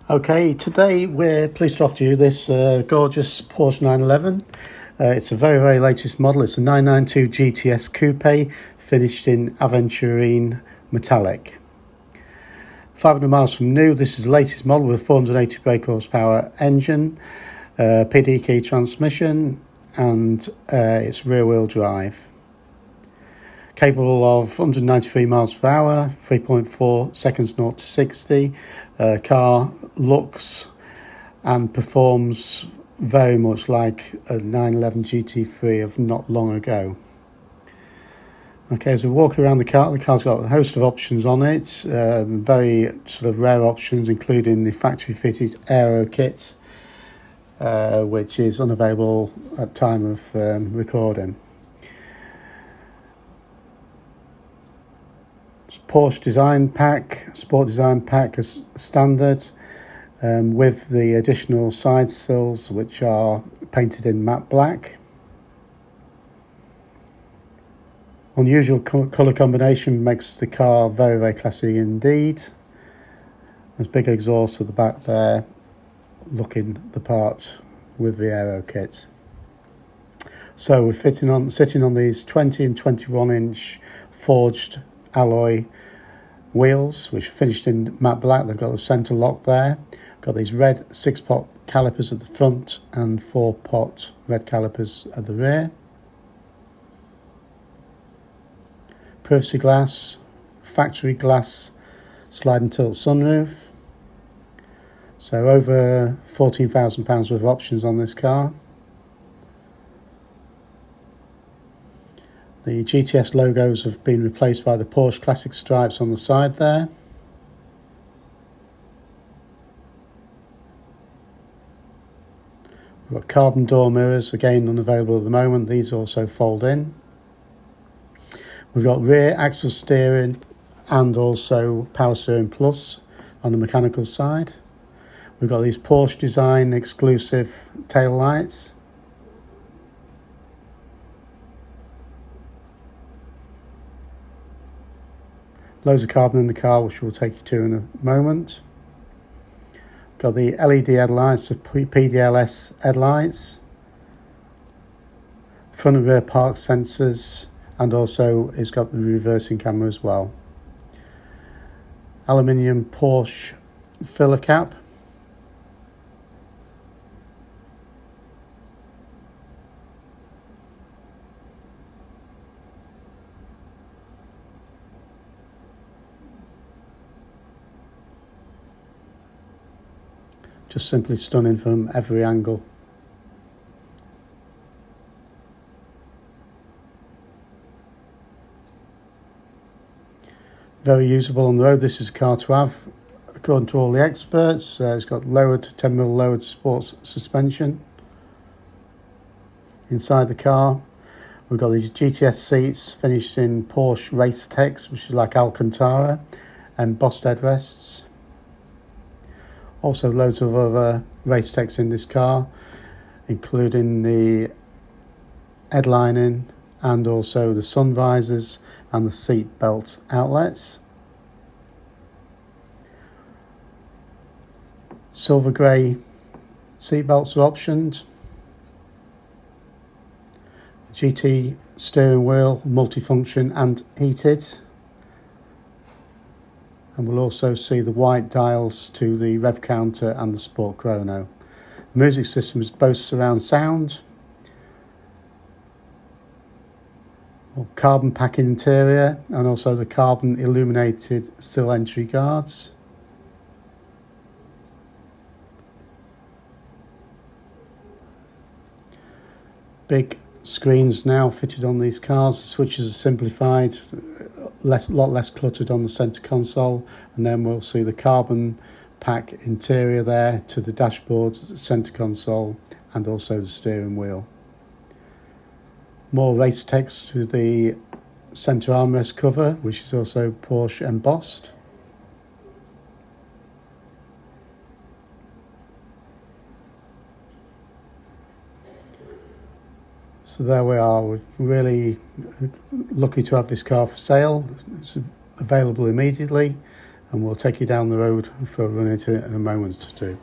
Okay, today we're pleased to offer you this gorgeous Porsche 911. It's a very, very latest model. It's a 992 GTS Coupe finished in Aventurine metallic. 500 miles from new. This is the latest model with 480 brake horsepower engine, PDK transmission, and it's rear wheel drive. Capable of 193 miles per hour, 3.4 seconds 0 to 60. Car looks and performs very much like a 911 GT3 of not long ago. Okay, as we walk around the car's got a host of options on it, very sort of rare options, including the factory fitted Aerokit, which is unavailable at time of recording. Porsche design pack, sport design pack as standard, with the additional side sills which are painted in matte black. Unusual colour combination makes the car very, very classy indeed. There's big exhaust at the back there, looking the part with the Aerokit. So we're sitting on these 20 and 21 inch forged alloy wheels, which are finished in matte black. They've got the centre lock there. Got these red 6-pot calipers at the front and 4-pot red calipers at the rear. Privacy glass, factory glass, slide and tilt sunroof. So over £14,000 worth of options on this car. The GTS logos have been replaced by the Porsche Classic stripes on the side there. We've got carbon door mirrors, again unavailable at the moment. These also fold in. We've got rear axle steering and also power steering plus on the mechanical side. We've got these Porsche design exclusive tail lights. Loads of carbon in the car, which we'll take you to in a moment. Got the LED headlights, the PDLS headlights, front and rear park sensors, and also it's got the reversing camera as well. Aluminium Porsche filler cap. Just simply stunning from every angle. Very usable on the road. This is a car to have, according to all the experts. It's got 10mm lowered sports suspension. Inside the car, we've got these GTS seats finished in Porsche Race Tex, which is like alcantara, and BOSE headrests. Also loads of other Race Tex in this car, including the headlining and also the sunvisors and the seat belt outlets. Silver grey seat belts are optioned. GT steering wheel, multifunction and heated. And we'll also see the white dials to the rev counter and the Sport Chrono. The music system is BOSE surround sound. Carbon pack interior and also the carbon illuminated sill entry guards. Big screens now fitted on these cars. The switches are simplified, lot less cluttered on the centre console, and then we'll see the carbon pack interior there to the dashboard, centre console, and also the steering wheel. More Race Tex to the centre armrest cover, which is also Porsche embossed. So there we are. We're really lucky to have this car for sale. It's available immediately. and we'll take you down the road for a run into it in a moment or two.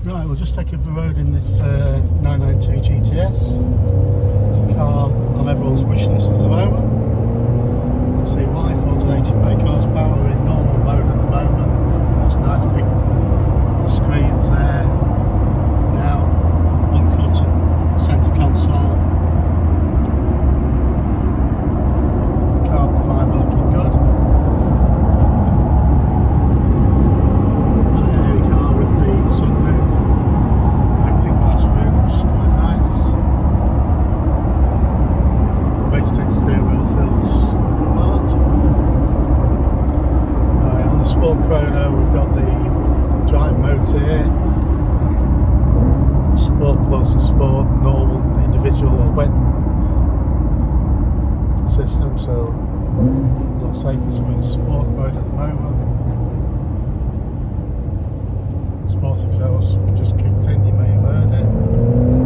Right, we'll just take up the road in this 992 GTS. It's a car on everyone's wish list at the moment. You can see why 480 brake horsepower. We're in normal mode at the moment. There's nice big screens there. Now, uncluttered centre console. Carbon fibre looking good. Sunroof, opening glass roof, which is quite nice. Race Tex steering wheel feels apart. On the Sport Chrono we've got the drive modes here. Sport Plus and Sport, normal, individual or wet system, so a lot safer, so we're in Sport mode at the moment. Sport exhaust just kicked in, you may have heard it.